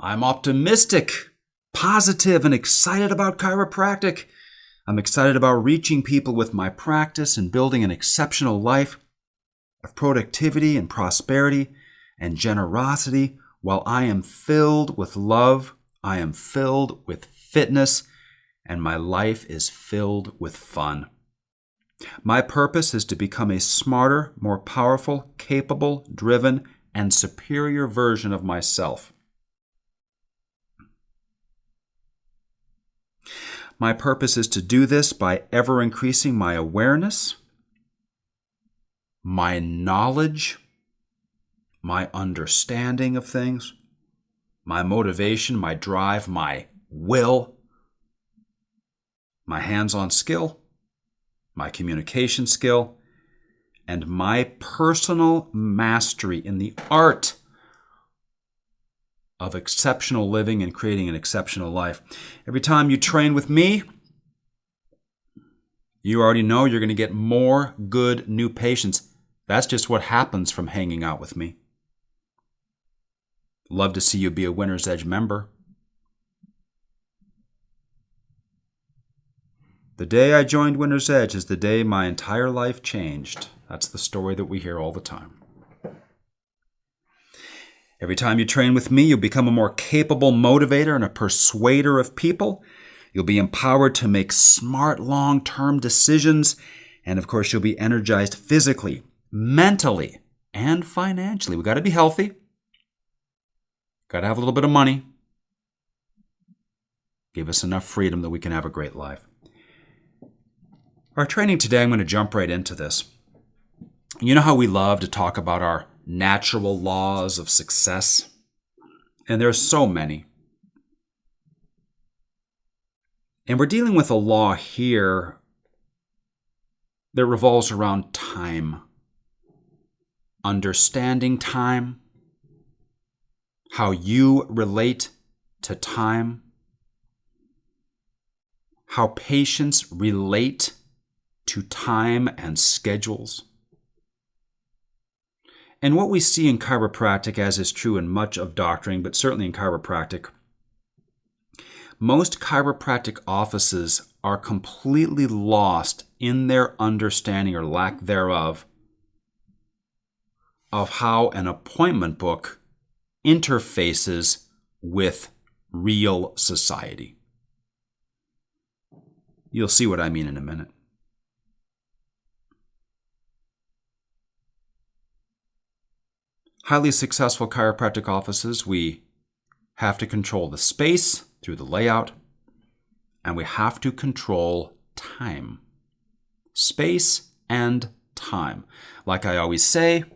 I'm optimistic, positive, and excited about chiropractic. I'm excited about reaching people with my practice and building an exceptional life of productivity and prosperity and generosity while I am filled with love, I am filled with fitness, and my life is filled with fun. My purpose is to become a smarter, more powerful, capable, driven, and superior version of myself. My purpose is to do this by ever increasing my awareness, my knowledge, my understanding of things, my motivation, my drive, my will, my hands-on skill, my communication skill, and my personal mastery in the art of exceptional living and creating an exceptional life. Every time you train with me, you already know you're going to get more good new patients. That's just what happens from hanging out with me. Love to see you be a Winner's Edge member. The day I joined Winner's Edge is the day my entire life changed. That's the story that we hear all the time. Every time you train with me, you'll become a more capable motivator and a persuader of people. You'll be empowered to make smart long-term decisions. And of course, you'll be energized physically, mentally, and financially. We've got to be healthy. Got to have a little bit of money. Give us enough freedom that we can have a great life. Our training today, I'm going to jump right into this. You know how we love to talk about our natural laws of success? And there are so many. And we're dealing with a law here that revolves around time. Understanding time. How you relate to time. How patients relate to time and schedules. And what we see in chiropractic, as is true in much of doctoring, but certainly in chiropractic, most chiropractic offices are completely lost in their understanding or lack thereof of how an appointment book interfaces with real society. You'll see what I mean in a minute. Highly successful chiropractic offices, we have to control the space through the layout, and we have to control time. Space and time. Like I always say, a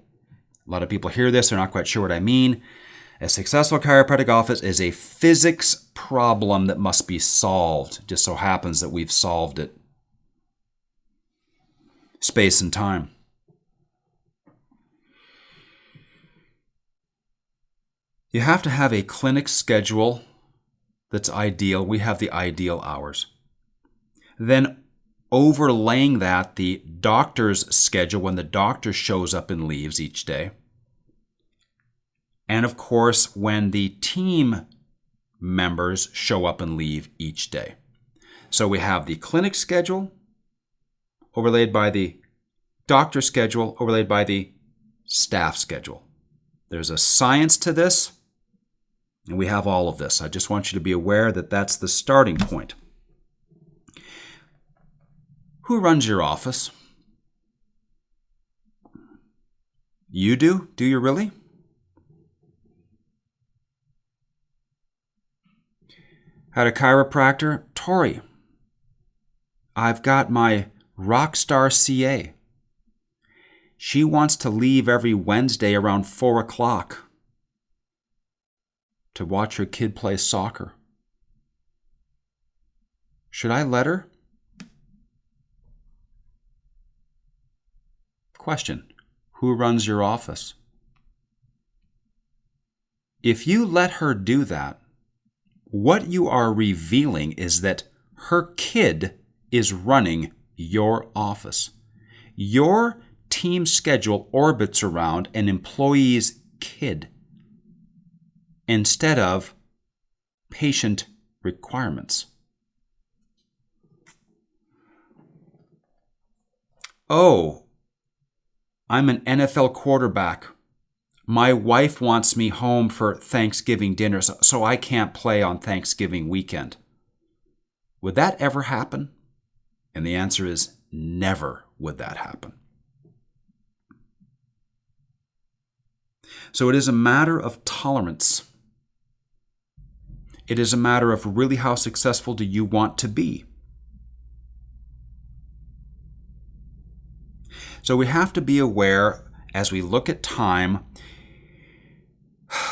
lot of people hear this, they're not quite sure what I mean. A successful chiropractic office is a physics problem that must be solved. It just so happens that we've solved it. Space and time. You have to have a clinic schedule that's ideal. We have the ideal hours. Then overlaying that, the doctor's schedule when the doctor shows up and leaves each day. And of course, when the team members show up and leave each day. So we have the clinic schedule overlaid by the doctor schedule overlaid by the staff schedule. There's a science to this. And we have all of this. I just want you to be aware that that's the starting point. Who runs your office? You do? Do you really? Had a chiropractor, Tory. I've got my rockstar CA. She wants to leave every Wednesday around 4 o'clock. To watch her kid play soccer. Should I let her? Question: who runs your office? If you let her do that, what you are revealing is that her kid is running your office. Your team schedule orbits around an employee's kid, instead of patient requirements. Oh, I'm an NFL quarterback. My wife wants me home for Thanksgiving dinner, so I can't play on Thanksgiving weekend. Would that ever happen? And the answer is never would that happen. So it is a matter of tolerance. It is a matter of really how successful do you want to be. So we have to be aware as we look at time,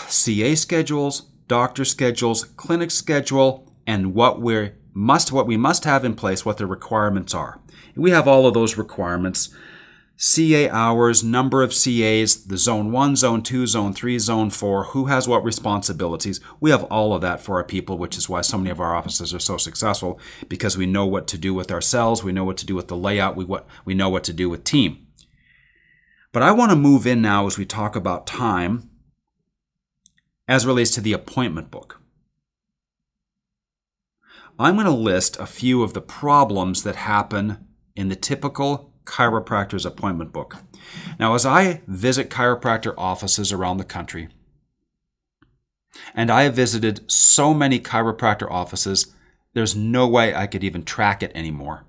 CA schedules, doctor schedules, clinic schedule, and what we must have in place, what the requirements are. And we have all of those requirements. CA hours, number of CAs, the zone 1, zone 2, zone 3, zone 4, who has what responsibilities. We have all of that for our people, which is why so many of our offices are so successful, because we know what to do with ourselves, we know what to do with the layout, we know what to do with team. But I want to move in now as we talk about time as it relates to the appointment book. I'm going to list a few of the problems that happen in the typical chiropractor's appointment book. Now, as I visit chiropractor offices around the country, and I have visited so many chiropractor offices, there's no way I could even track it anymore.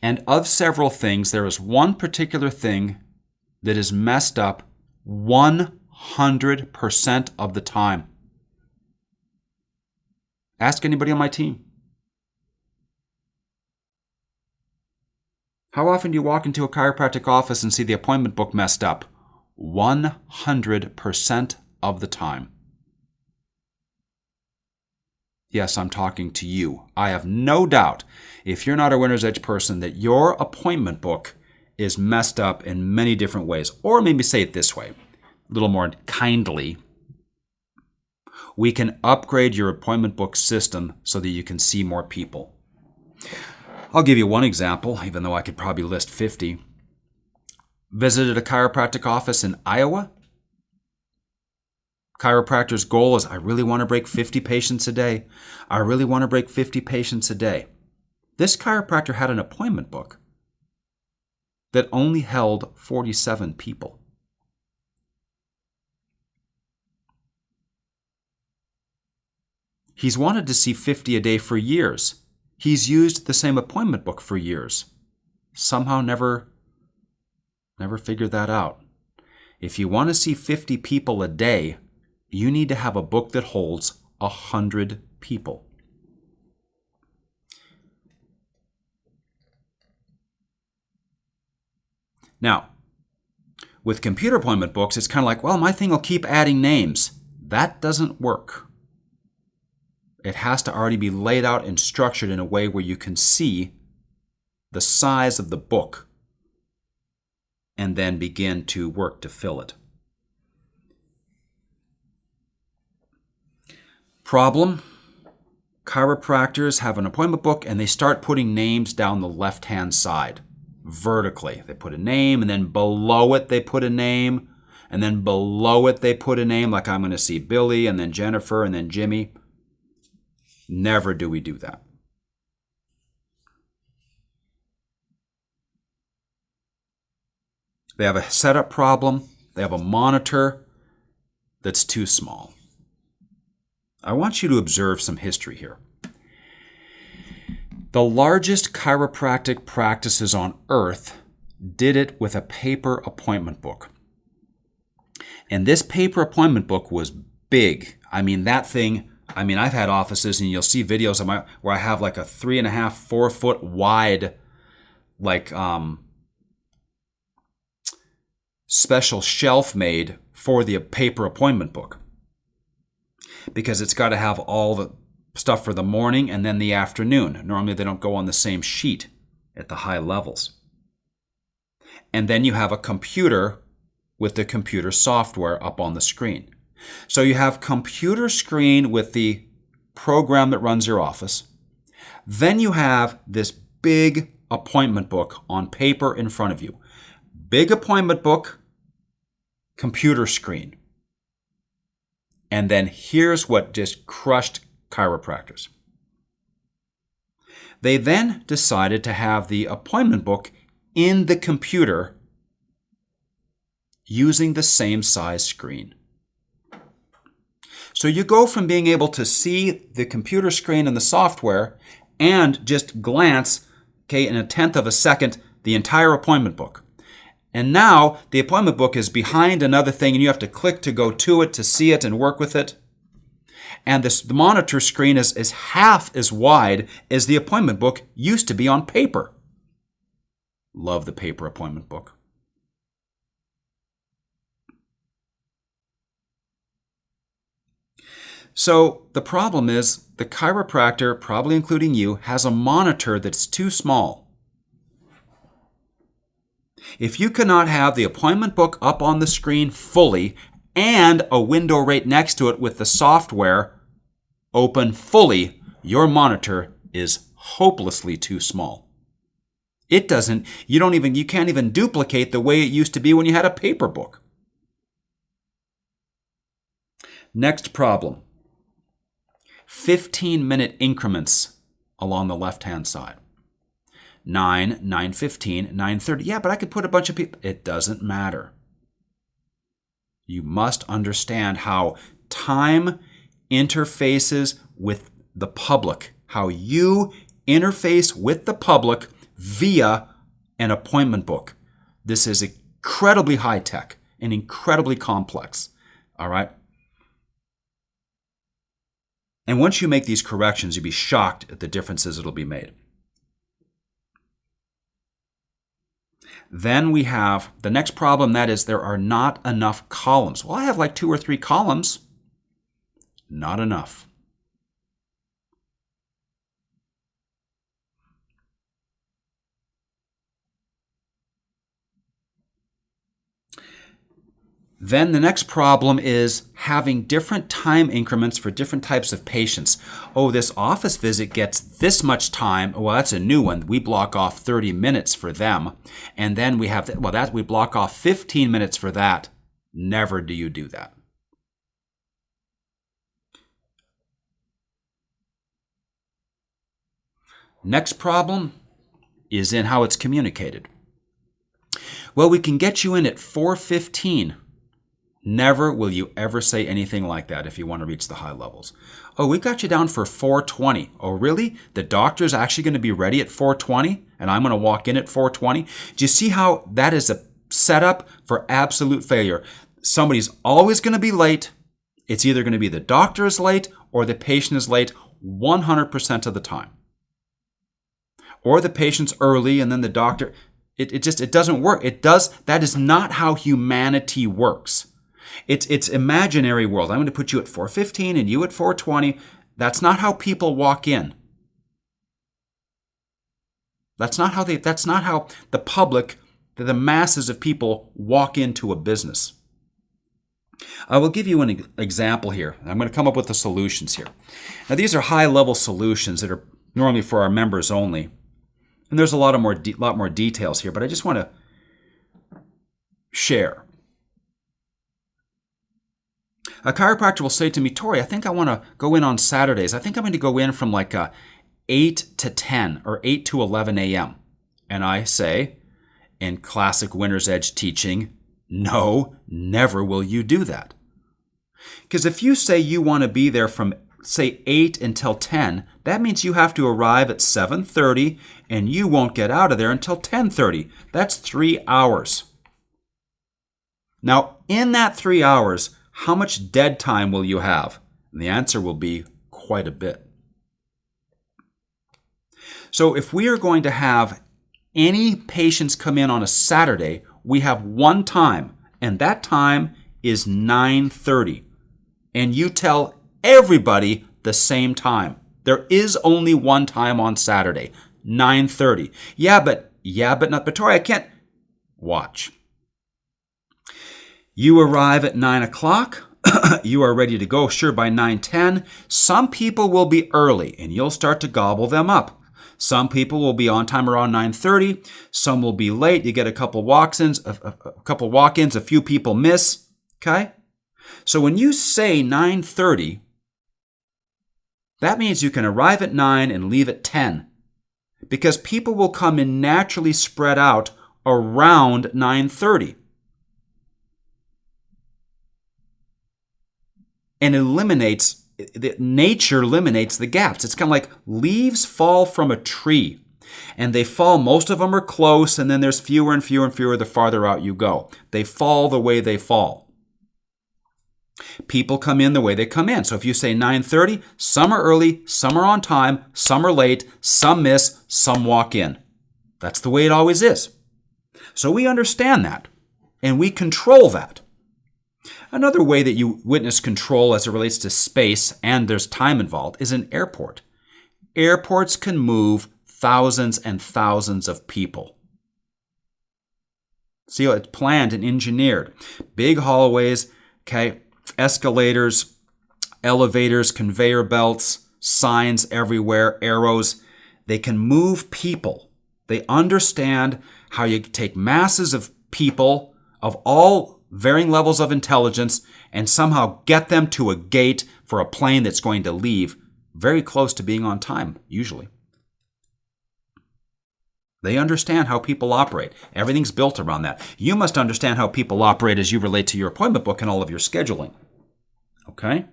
And of several things, there is one particular thing that is messed up 100% of the time. Ask anybody on my team. How often do you walk into a chiropractic office and see the appointment book messed up? 100% of the time. Yes, I'm talking to you. I have no doubt, if you're not a Winner's Edge person, that your appointment book is messed up in many different ways. Or maybe say it this way, a little more kindly. We can upgrade your appointment book system so that you can see more people. I'll give you one example, even though I could probably list 50. Visited a chiropractic office in Iowa. Chiropractor's goal is, I really want to break 50 patients a day. I really want to break 50 patients a day. This chiropractor had an appointment book that only held 47 people. He's wanted to see 50 a day for years. He's used the same appointment book for years. Somehow never figured that out. If you want to see 50 people a day, you need to have a book that holds 100 people. Now, with computer appointment books, it's kind of like, well, my thing will keep adding names. That doesn't work. It has to already be laid out and structured in a way where you can see the size of the book and then begin to work to fill it. Problem: chiropractors have an appointment book and they start putting names down the left-hand side vertically. They put a name, and then below it they put a name, and then below it they put a name, like I'm going to see Billy, and then Jennifer, and then Jimmy. Never do we do that. They have a setup problem. They have a monitor that's too small. I want you to observe some history here. The largest chiropractic practices on earth did it with a paper appointment book. And this paper appointment book was big. I mean, that thing, I've had offices, and you'll see videos of where I have like a 3.5, 4 foot wide, special shelf made for the paper appointment book. Because it's got to have all the stuff for the morning and then the afternoon. Normally they don't go on the same sheet at the high levels. And then you have a computer with the computer software up on the screen. So you have computer screen with the program that runs your office. Then you have this big appointment book on paper in front of you. Big appointment book, computer screen. And then here's what just crushed chiropractors. They then decided to have the appointment book in the computer using the same size screen. So you go from being able to see the computer screen and the software and just glance, in a tenth of a second, the entire appointment book. And now the appointment book is behind another thing and you have to click to go to it, to see it and work with it. And the monitor screen is half as wide as the appointment book used to be on paper. Love the paper appointment book. So the problem is the chiropractor, probably including you, has a monitor that's too small. If you cannot have the appointment book up on the screen fully and a window right next to it with the software open fully, your monitor is hopelessly too small. You can't even duplicate the way it used to be when you had a paper book. Next problem. 15-minute increments along the left-hand side. 9, 9:15, 9:30. Yeah, but I could put a bunch of people. It doesn't matter. You must understand how time interfaces with the public, how you interface with the public via an appointment book. This is incredibly high-tech and incredibly complex. All right? And once you make these corrections, you'll be shocked at the differences that'll be made. Then we have the next problem, that is there are not enough columns. Well, I have like 2 or 3 columns. Not enough. Then the next problem is having different time increments for different types of patients. Oh, this office visit gets this much time. Well, that's a new one. We block off 30 minutes for them. And then we have, we block off 15 minutes for that. Never do you do that. Next problem is in how it's communicated. Well, we can get you in at 4:15. Never will you ever say anything like that if you want to reach the high levels. Oh, we got you down for 4:20. Oh, really? The doctor's actually going to be ready at 4:20 and I'm going to walk in at 4:20? Do you see how that is a setup for absolute failure? Somebody's always going to be late. It's either going to be the doctor is late or the patient is late 100% of the time. Or the patient's early and then the doctor. It doesn't work. That is not how humanity works. It's imaginary world. I'm going to put you at 4:15 and you at 4:20. That's not how people walk in. That's not how the public, the masses of people walk into a business. I will give you an example here. I'm going to come up with the solutions here. Now these are high-level solutions that are normally for our members only. And there's a lot more details here, but I just want to share. A chiropractor will say to me, Tory, I think I want to go in on Saturdays. I think I'm going to go in from like 8 to 10 or 8 to 11 a.m. And I say, in classic Winner's Edge teaching, no, never will you do that. Because if you say you want to be there from, say, 8 until 10, that means you have to arrive at 7:30 and you won't get out of there until 10:30. That's 3 hours. Now, in that 3 hours, how much dead time will you have? And the answer will be quite a bit. So if we are going to have any patients come in on a Saturday, we have one time, and that time is 9:30. And you tell everybody the same time. There is only one time on Saturday, 9:30. But Tory, I can't. Watch. You arrive at 9 o'clock. You are ready to go, sure, by 9:10. Some people will be early, and you'll start to gobble them up. Some people will be on time around 9:30. Some will be late. You get a couple walk-ins, a few people miss. Okay? So when you say 9:30, that means you can arrive at 9 and leave at 10, because people will come in naturally spread out around 9:30. And nature eliminates the gaps. It's kind of like leaves fall from a tree. And they fall, most of them are close, and then there's fewer and fewer and fewer the farther out you go. They fall the way they fall. People come in the way they come in. So if you say 9:30, some are early, some are on time, some are late, some miss, some walk in. That's the way it always is. So we understand that, and we control that. Another way that you witness control as it relates to space, and there's time involved, is an airport. Airports can move thousands and thousands of people. See how it's planned and engineered. Big hallways, escalators, elevators, conveyor belts, signs everywhere, arrows. They can move people. They understand how you take masses of people of all varying levels of intelligence and somehow get them to a gate for a plane that's going to leave very close to being on time, usually. They understand how people operate. Everything's built around that. You must understand how people operate as you relate to your appointment book and all of your scheduling. Okay?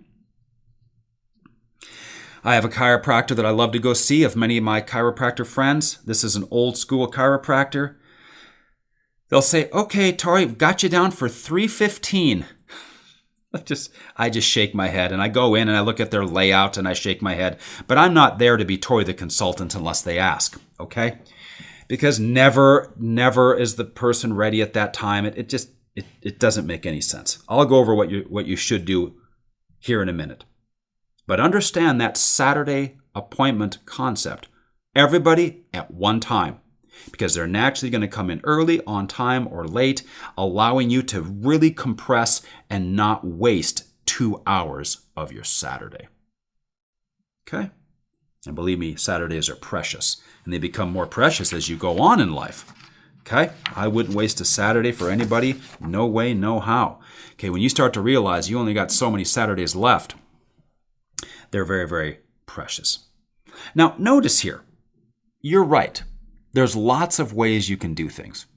I have a chiropractor that I love to go see of many of my chiropractor friends. This is an old school chiropractor. They'll say, okay, Tory, got you down for 3:15. I just shake my head, and I go in and I look at their layout and I shake my head. But I'm not there to be Tory the consultant unless they ask, okay? Because never is the person ready at that time. It doesn't make any sense. I'll go over what you should do here in a minute. But understand that Saturday appointment concept. Everybody at one time. Because they're naturally going to come in early, on time, or late, allowing you to really compress and not waste 2 hours of your Saturday. Okay? And believe me, Saturdays are precious. And they become more precious as you go on in life. Okay? I wouldn't waste a Saturday for anybody. No way, no how. Okay, when you start to realize you only got so many Saturdays left, they're very, very precious. Now, notice here, you're right. There's lots of ways you can do things.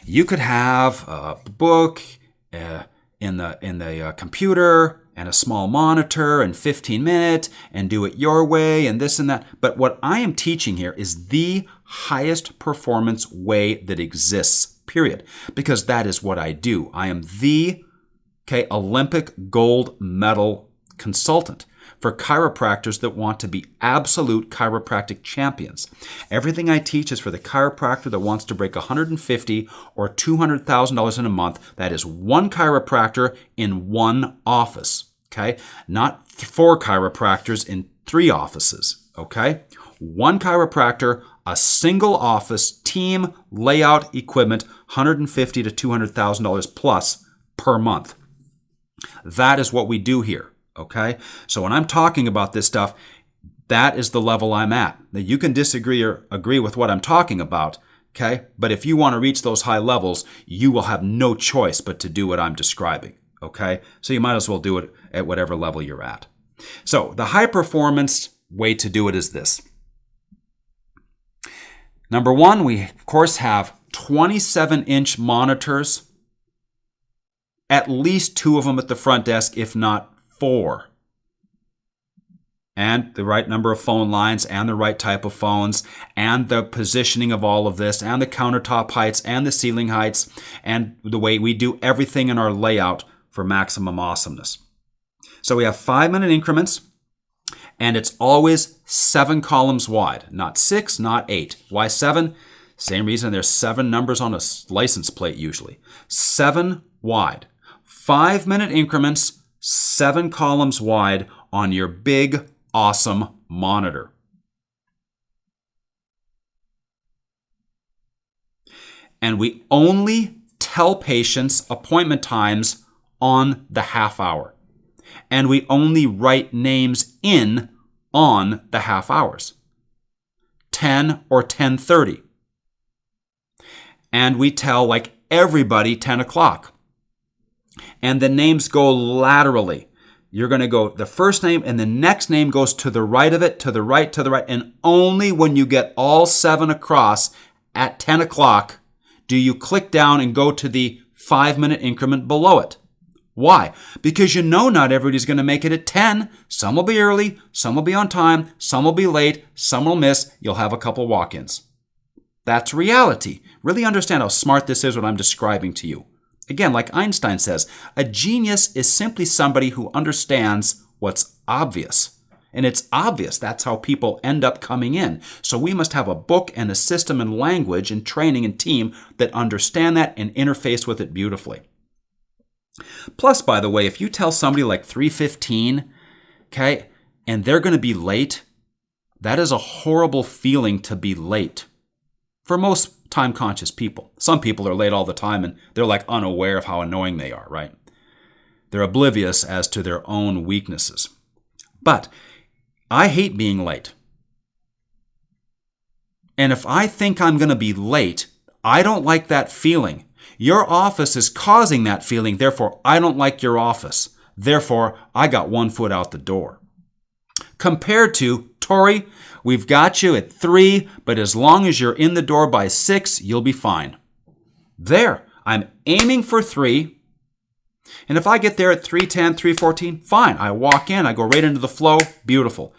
You could have a book in the computer and a small monitor and 15 minutes and do it your way and this and that. But what I am teaching here is the highest performance way that exists, period. Because that is what I do. I am the Olympic gold medal consultant for chiropractors that want to be absolute chiropractic champions. Everything I teach is for the chiropractor that wants to break $150,000 or $200,000 in a month. That is one chiropractor in one office, okay? Not 4 chiropractors in 3 offices, okay? One chiropractor, a single office, team, layout, equipment, $150,000 to $200,000 plus per month. That is what we do here. Okay? So when I'm talking about this stuff, that is the level I'm at. Now you can disagree or agree with what I'm talking about, okay? But if you want to reach those high levels, you will have no choice but to do what I'm describing, okay? So you might as well do it at whatever level you're at. So the high performance way to do it is this. Number one, we of course have 27-inch monitors, at least 2 of them at the front desk, if not 4. And the right number of phone lines and the right type of phones and the positioning of all of this and the countertop heights and the ceiling heights and the way we do everything in our layout for maximum awesomeness. So we have 5-minute increments, and it's always 7 columns wide, not 6, not 8. Why 7? Same reason there's 7 numbers on a license plate usually. 7 wide. 5-minute increments, 7 columns wide on your big, awesome monitor. And we only tell patients appointment times on the half hour. And we only write names in on the half hours. 10 or 10:30. And we tell everybody 10 o'clock. and the names go laterally. You're going to go the first name and the next name goes to the right of it, to the right, to the right. And only when you get all 7 across at 10 o'clock do you click down and go to the 5-minute increment below it. Why? Because you know not everybody's going to make it at 10. Some will be early, some will be on time, some will be late, some will miss. You'll have a couple walk-ins. That's reality. Really understand how smart this is, what I'm describing to you. Again, like Einstein says, a genius is simply somebody who understands what's obvious. And it's obvious. That's how people end up coming in. So we must have a book and a system and language and training and team that understand that and interface with it beautifully. Plus, by the way, if you tell somebody like 3:15, okay, and they're going to be late, that is a horrible feeling to be late. For most time-conscious people. Some people are late all the time and they're like unaware of how annoying they are, right? They're oblivious as to their own weaknesses. But I hate being late. And if I think I'm going to be late, I don't like that feeling. Your office is causing that feeling, therefore I don't like your office. Therefore, I got 1 foot out the door. Compared to, Tory, we've got you at 3, but as long as you're in the door by 6, you'll be fine. There, I'm aiming for 3. And if I get there at 3:10, 3:14, fine. I walk in, I go right into the flow, beautiful.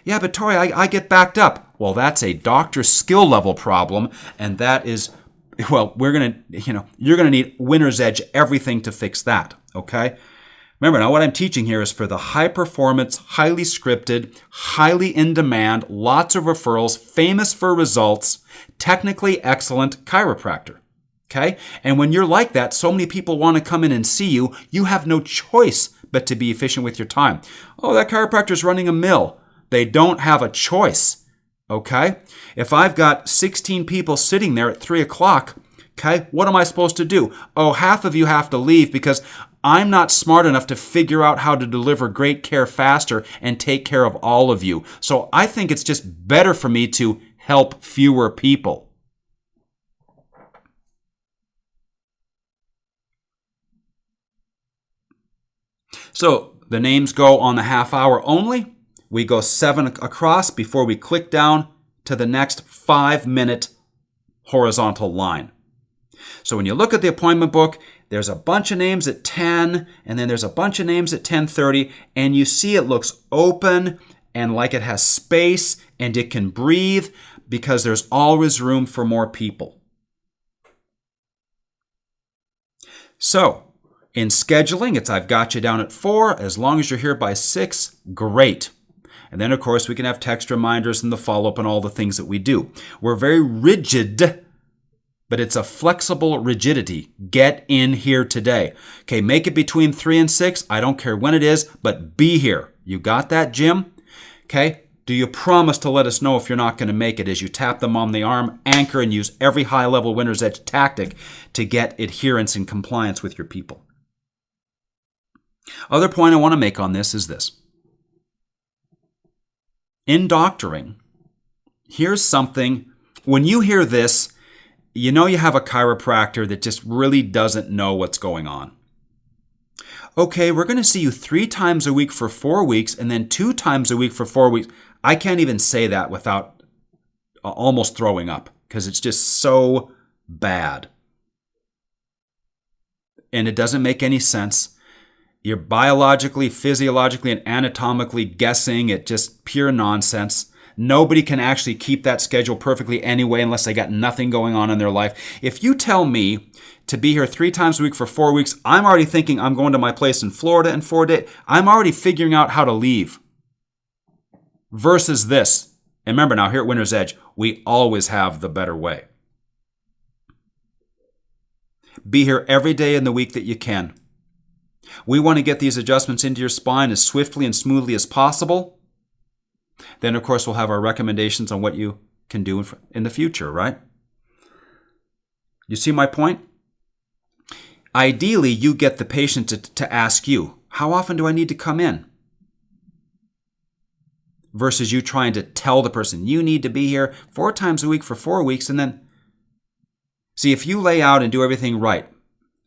Yeah, but Tory, I get backed up. Well, that's a doctor's skill level problem, and that is, well, you're going to need winner's edge everything to fix that, okay? Remember, now what I'm teaching here is for the high-performance, highly scripted, highly in-demand, lots of referrals, famous for results, technically excellent chiropractor. Okay? And when you're like that, so many people want to come in and see you, you have no choice but to be efficient with your time. Oh, that chiropractor's running a mill. They don't have a choice. Okay? If I've got 16 people sitting there at 3 o'clock, okay, what am I supposed to do? Oh, half of you have to leave because I'm not smart enough to figure out how to deliver great care faster and take care of all of you. So I think it's just better for me to help fewer people. So the names go on the half hour only. We go 7 across before we click down to the next 5-minute horizontal line. So when you look at the appointment book, there's a bunch of names at 10, and then there's a bunch of names at 10:30, and you see it looks open and like it has space and it can breathe because there's always room for more people. So, in scheduling, it's I've got you down at 4. As long as you're here by 6, great. And then, of course, we can have text reminders and the follow-up and all the things that we do. We're very rigid, but it's a flexible rigidity. Get in here today. Okay, make it between 3 and 6. I don't care when it is, but be here. You got that, Jim? Okay, do you promise to let us know if you're not going to make it as you tap them on the arm, anchor, and use every high-level winner's edge tactic to get adherence and compliance with your people? Other point I want to make on this is this. In doctoring, here's something, when you hear this, you know you have a chiropractor that just really doesn't know what's going on. Okay, we're going to see you 3 times a week for 4 weeks and then 2 times a week for 4 weeks. I can't even say that without almost throwing up because it's just so bad. And it doesn't make any sense. You're biologically, physiologically, and anatomically guessing at just pure nonsense. Nobody can actually keep that schedule perfectly anyway unless they got nothing going on in their life. If you tell me to be here 3 times a week for 4 weeks, I'm already thinking I'm going to my place in Florida in 4 days. I'm already figuring out how to leave. Versus this. And remember now, here at Winner's Edge, we always have the better way. Be here every day in the week that you can. We want to get these adjustments into your spine as swiftly and smoothly as possible. Then, of course, we'll have our recommendations on what you can do in the future, right? You see my point? Ideally, you get the patient to ask you, how often do I need to come in? Versus you trying to tell the person, you need to be here 4 times a week for 4 weeks, and then, see, if you lay out and do everything right,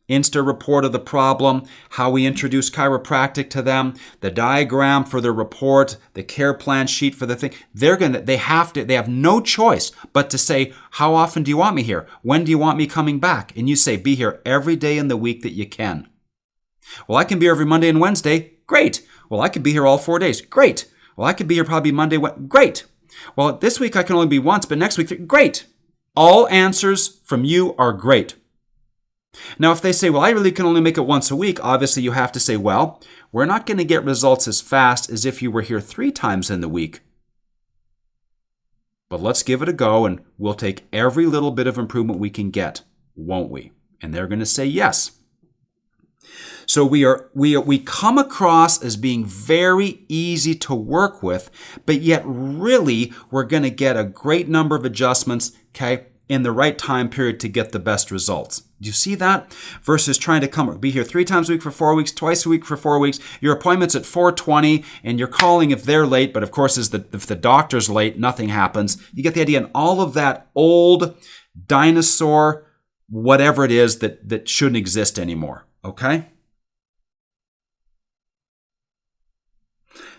Insta report of the problem, how we introduce chiropractic to them, the diagram for the report, the care plan sheet for the thing. They have no choice but to say, how often do you want me here? When do you want me coming back? And you say, be here every day in the week that you can. Well, I can be here every Monday and Wednesday. Great. Well, I could be here all 4 days. Great. Well, I could be here probably Monday. Great. Well, this week I can only be once, but next week, great. All answers from you are great. Now, if they say, well, I really can only make it once a week, obviously you have to say, well, we're not going to get results as fast as if you were here 3 times in the week. But let's give it a go, and we'll take every little bit of improvement we can get, won't we? And they're going to say yes. So we come across as being very easy to work with, but yet really we're going to get a great number of adjustments, okay, in the right time period to get the best results. Do you see that? Versus trying to be here 3 times a week for 4 weeks, twice a week for 4 weeks. Your appointment's at 4:20, and you're calling if they're late, but of course if the doctor's late, nothing happens. You get the idea, and all of that old dinosaur, whatever it is that shouldn't exist anymore, okay?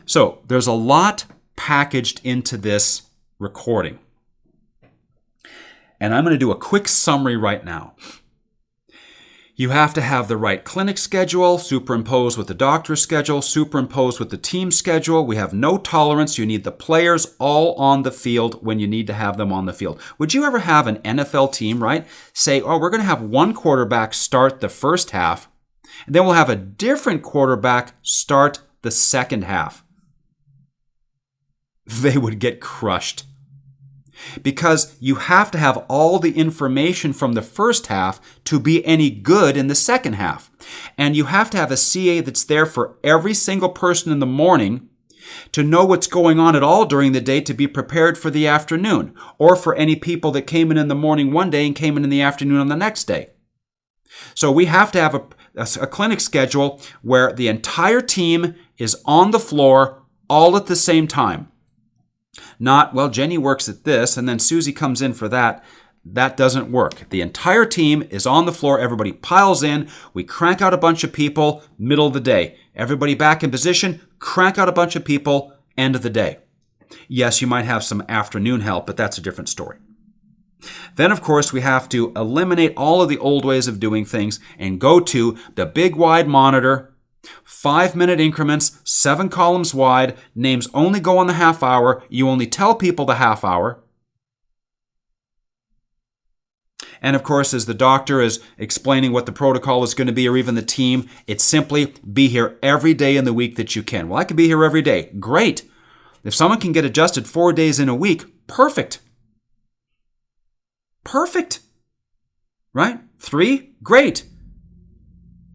So there's a lot packaged into this recording. And I'm going to do a quick summary right now. You have to have the right clinic schedule, superimposed with the doctor's schedule, superimposed with the team schedule. We have no tolerance. You need the players all on the field when you need to have them on the field. Would you ever have an NFL team, right? Say, oh, we're going to have one quarterback start the first half, and then we'll have a different quarterback start the second half. They would get crushed. Because you have to have all the information from the first half to be any good in the second half. And you have to have a CA that's there for every single person in the morning to know what's going on at all during the day to be prepared for the afternoon, or for any people that came in the morning one day and came in the afternoon on the next day. So we have to have a clinic schedule where the entire team is on the floor all at the same time. Not, well, Jenny works at this, and then Susie comes in for that. That doesn't work. The entire team is on the floor. Everybody piles in. We crank out a bunch of people, middle of the day. Everybody back in position, crank out a bunch of people, end of the day. Yes, you might have some afternoon help, but that's a different story. Then, of course, we have to eliminate all of the old ways of doing things and go to the big wide monitor, 5-minute increments, 7 columns wide, names only go on the half hour. You only tell people the half hour. And of course, as the doctor is explaining what the protocol is going to be, or even the team, it's simply be here every day in the week that you can. Well, I can be here every day. Great. If someone can get adjusted 4 days in a week, perfect. Perfect. Right? 3? Great.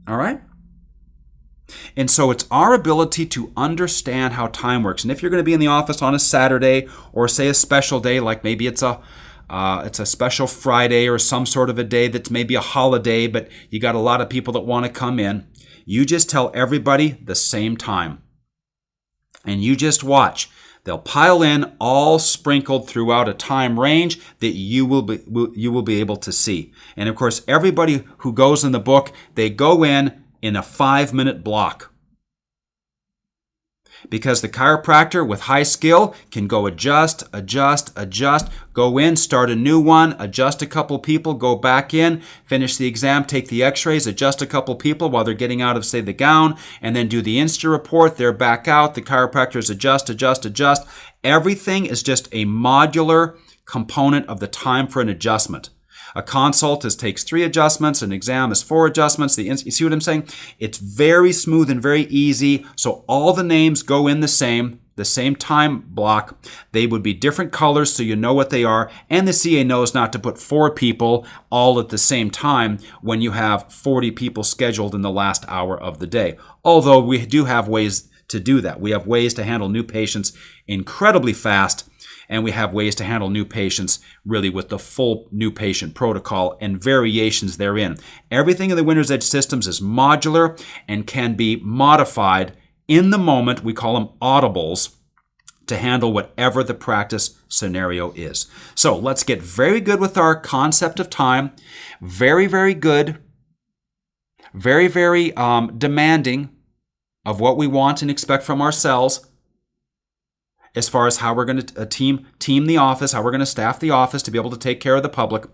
All right? And so it's our ability to understand how time works. And if you're going to be in the office on a Saturday, or say a special day, like maybe it's a special Friday or some sort of a day that's maybe a holiday, but you got a lot of people that want to come in, you just tell everybody the same time. And you just watch. They'll pile in, all sprinkled throughout a time range that you will be able to see. And of course, everybody who goes in the book, they go in a 5-minute block. Because the chiropractor with high skill can go adjust, go in, start a new one, adjust a couple people, go back in, finish the exam, take the x-rays, adjust a couple people while they're getting out of, say, the gown, and then do the Insta report. They're back out. The chiropractors adjust. Everything is just a modular component of the time for an adjustment. A consult takes 3 adjustments. An exam is 4 adjustments. You see what I'm saying? It's very smooth and very easy. So all the names go in the same time block. They would be different colors so you know what they are. And the CA knows not to put 4 people all at the same time when you have 40 people scheduled in the last hour of the day. Although we do have ways to do that. We have ways to handle new patients incredibly fast. And we have ways to handle new patients really with the full new patient protocol and variations therein. Everything in the Winner's Edge systems is modular and can be modified in the moment. We call them audibles to handle whatever the practice scenario is. So let's get very good with our concept of time. Very, very good Very, very demanding of what we want and expect from ourselves as far as how we're going to team the office, how we're going to staff the office to be able to take care of the public.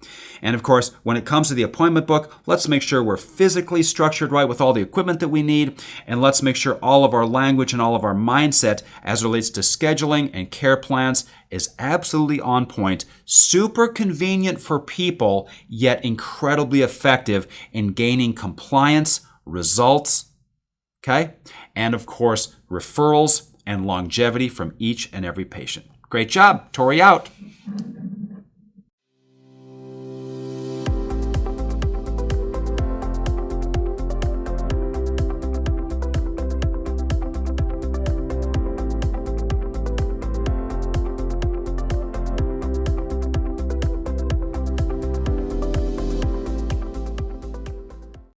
And of course, when it comes to the appointment book, let's make sure we're physically structured right with all the equipment that we need. And let's make sure all of our language and all of our mindset as it relates to scheduling and care plans is absolutely on point. Super convenient for people, yet incredibly effective in gaining compliance, results, okay? And of course, referrals and longevity from each and every patient. Great job. Tory out.